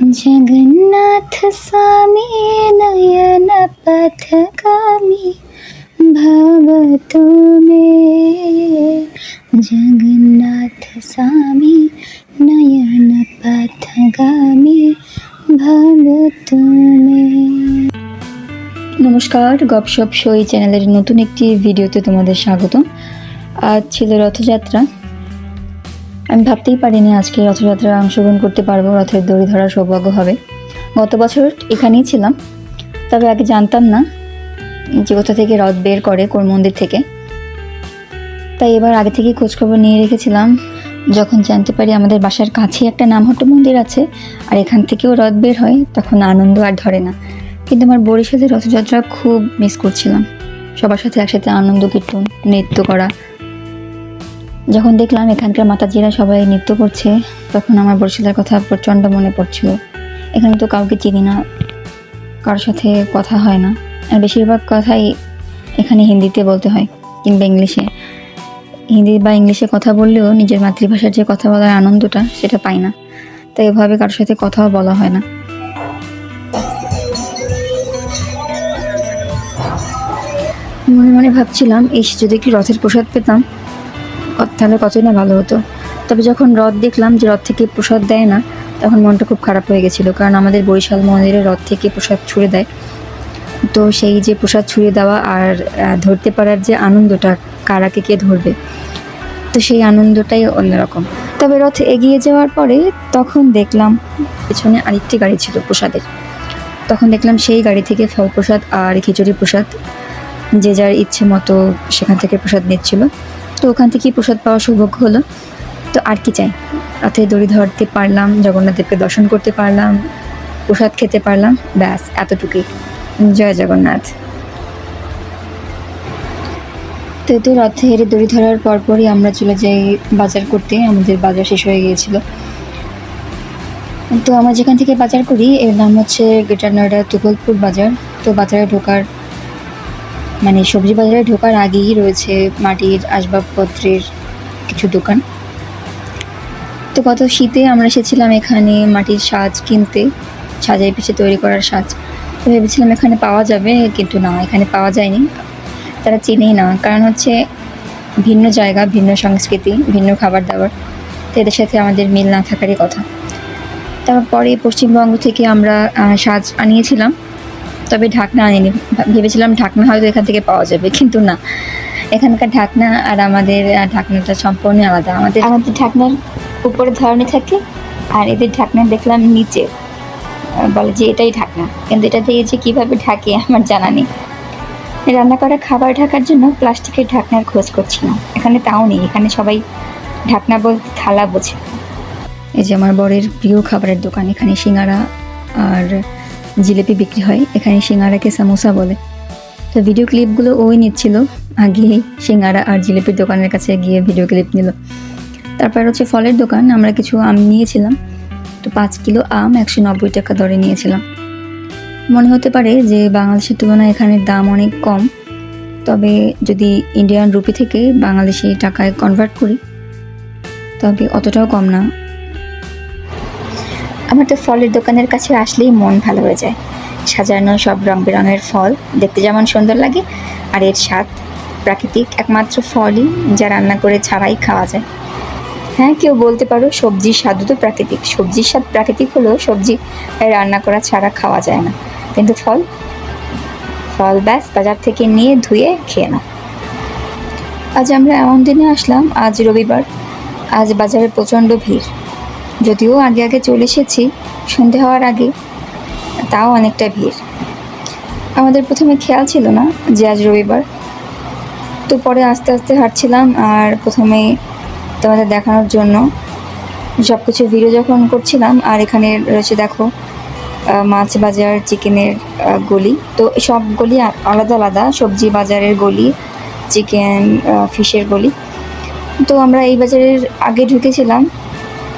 जगन्नाथ स्वामी नयन पथगामी भव तुमे। जगन्नाथ स्वामी नयन पथगामी भव तुमे। নমস্কার, গপসপ শো এই চ্যানেলের নতুন একটি ভিডিওতে তোমাদের স্বাগত। আজ ছিল রথযাত্রা। আমি ভাবতেই পারিনি আজকে রথযাত্রায় অংশগ্রহণ করতে পারবো, রথের দড়ি ধরার সৌভাগ্য হবে। গত বছর এখানেই ছিলাম, তবে আগে জানতাম না যে কোথা থেকে রথ বের করে, কোন মন্দির থেকে। তাই এবার আগে থেকেই খোঁজখবর নিয়ে রেখেছিলাম। যখন জানতে পারি আমাদের বাসার কাছেই একটা নামহট্ট মন্দির আছে আর এখান থেকেও রথ বের হয়, তখন আনন্দ আর ধরে না। কিন্তু আমার বরিশালের রথযাত্রা খুব মিস করছিলাম, সবার সাথে একসাথে আনন্দ কীর্তন নৃত্য করা। যখন দেখলাম এখানকার মাতাজিরা সবাই নৃত্য করছে, তখন আমার বরিশালের কথা প্রচণ্ড মনে পড়ছিল। এখানে তো কাউকে চিনি না, কারোর সাথে কথা হয় না, আর বেশিরভাগ কথাই এখানে হিন্দিতে বলতে হয় কিংবা ইংলিশে। হিন্দি বা ইংলিশে কথা বললেও নিজের মাতৃভাষার যে কথা বলার আনন্দটা সেটা পাই না, তাই এভাবে কারোর সাথে কথাও বলা হয় না। মনে মনে ভাবছিলাম যদি একটি রথের প্রসাদ পেতাম তাহলে কতই না ভালো হতো। তবে যখন রথ দেখলাম যে রথ থেকে প্রসাদ দেয় না, তখন মনটা খুব খারাপ হয়ে গেছিলো। কারণ আমাদের বরিশাল মন্দিরে রথ থেকে প্রসাদ ছুঁড়ে দেয়, তো সেই যে প্রসাদ ছুঁড়ে দেওয়া আর ধরতে পারার যে আনন্দটা, কারাকে কে ধরবে, তো সেই আনন্দটাই অন্যরকম। তবে রথ এগিয়ে যাওয়ার পরে তখন দেখলাম পেছনে আরেকটি গাড়ি ছিল প্রসাদের। তখন দেখলাম সেই গাড়ি থেকে ফল প্রসাদ আর খিচুড়ি প্রসাদ যে যার ইচ্ছে মতো সেখান থেকে প্রসাদ নিচ্ছিল। তো ওখান থেকেই প্রসাদ পাওয়ার সৌভাগ্য হলো। তো আর কি চাই, রথে দড়ি ধরতে পারলাম, জগন্নাথদেবকে দর্শন করতে পারলাম, প্রসাদ খেতে পারলাম, ব্যাস এতটুকুই। জয় জগন্নাথ। তো রথের দড়ি ধরার পরপরই আমরা চলে যাই বাজার করতে। আমাদের বাজার শেষ হয়ে গিয়েছিল। তো আমরা যেখান থেকে বাজার করি এর নাম হচ্ছে গ্রেটার নয়ডা তুগলপুর বাজার। তো বাজারে ঢোকার সবজি বাজারে ঢোকার আগেই রয়েছে মাটির আসবাবপত্রের কিছু দোকান। তো গত শীতে আমরা এসেছিলাম এখানে মাটির সাজ কিনতে, সাজাই পিছে তৈরি করার সাজ। তো ভেবেছিলাম এখানে পাওয়া যাবে, কিন্তু না, এখানে পাওয়া যায়নি। তারা চেনেই না, কারণ হচ্ছে ভিন্ন জায়গা, ভিন্ন সংস্কৃতি, ভিন্ন খাবার দাবার, তো এদের সাথে আমাদের মিল না থাকারই কথা। তারপরে পশ্চিমবঙ্গ থেকে আমরা সাজ আনিয়েছিলাম, তবে ঢাকনা আনিনি। ভেবেছিলাম ঢাকনা হয়তো এখান থেকে পাওয়া যাবে, কিন্তু না, এখানকার ঢাকনা আর আমাদের ঢাকনাটা সম্পূর্ণ আলাদা। আমাদের ঢাকনার উপরে ধরনী থাকে আর এদের ঢাকনা দেখলাম নিচে, বলে যে এটাই ঢাকনা, কিন্তু এটা দিয়ে যে কীভাবে ঢাকে আমার জানা নেই। রান্না করা খাবার ঢাকার জন্য প্লাস্টিকের ঢাকনার খোঁজ করছিলাম, এখানে তাও নেই। এখানে সবাই ঢাকনা বলতে থালা বোঝে। এই যে আমার বরের প্রিয় খাবারের দোকান, এখানে সিঙ্গারা আর জিলিপি বিক্রি হয়। এখানে সিঙ্গারাকে সামোসা বলে। তো ভিডিও ক্লিপগুলো ওই নিচ্ছিল, আগে সিঙ্গারা আর জিলিপির দোকানের কাছে গিয়ে ভিডিও ক্লিপ নিল। তারপর হচ্ছে ফলের দোকান, আমরা কিছু আম নিয়েছিলাম। তো 5 কিলো আম 190 টাকা দরে নিয়েছিলাম। মনে হতে পারে যে বাংলাদেশের তুলনায় এখানের দাম অনেক কম, তবে যদি ইন্ডিয়ান রুপি থেকে বাংলাদেশি টাকায় কনভার্ট করি তবে অতটাও কম না। আমার তো ফলের দোকানের কাছে আসলেই মন ভালো হয়ে যায়। সাজানো সব রং বেরঙের ফল দেখতে যেমন সুন্দর লাগে, আর এর স্বাদ প্রাকৃতিক। একমাত্র ফলই যা রান্না করে ছাড়াই খাওয়া যায়। হ্যাঁ, কেউ বলতে পারো সবজির স্বাদও তো প্রাকৃতিক। সবজির স্বাদ প্রাকৃতিক হলেও সবজি রান্না করা ছাড়া খাওয়া যায় না, কিন্তু ফল ব্যাস বাজার থেকে নিয়ে ধুয়ে খেয়ে নাও। আজ আমরা এমন দিনে আসলাম, আজ রবিবার। আজ বাজারে প্রচণ্ড ভিড়। যদিও আগে চলে এসেছি সন্ধে হওয়ার আগে, তাও অনেকটা ভিড়। আমাদের প্রথমে খেয়াল ছিল না যে আজ রবিবার, তো পরে আস্তে আস্তে হাঁটছিলাম। আর প্রথমে তোমাদের দেখানোর জন্য সব কিছু ভিডিও যখন করছিলাম, আর এখানে রয়েছে দেখো মাছ বাজার, চিকেনের গলি। তো সব গলি আলাদা আলাদা, সবজি বাজারের গলি, চিকেন ফিশের গলি। তো আমরা এই বাজারের আগে ঢুকেছিলাম,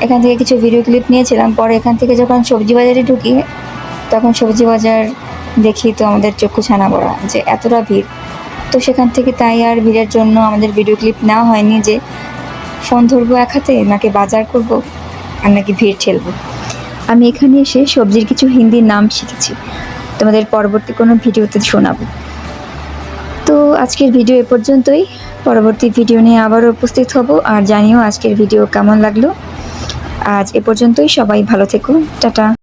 এখান থেকে কিছু ভিডিও ক্লিপ নিয়েছিলাম। পরে এখান থেকে যখন সবজি বাজারে ঢুকি, তখন সবজি বাজার দেখি তো আমাদের চক্ষু ছানা পড়া যে এতটা ভিড়। তো সেখান থেকে তাই আর ভিড়ের জন্য আমাদের ভিডিও ক্লিপ নেওয়া হয়নি যে ফোন ধরবো এক হাতে নাকি বাজার করব আর নাকি ভিড় ঠেলবো। আমি এখানে এসে সবজির কিছু হিন্দি নাম শিখেছি, তোমাদের পরবর্তী কোনো ভিডিওতে শোনাবো। তো আজকের ভিডিও এ পর্যন্তই। পরবর্তী ভিডিও নিয়ে আবারও উপস্থিত হব। আর জানিও আজকের ভিডিও কেমন লাগলো। আজ এ পর্যন্তই, সবাই ভালো থেকো, টাটা।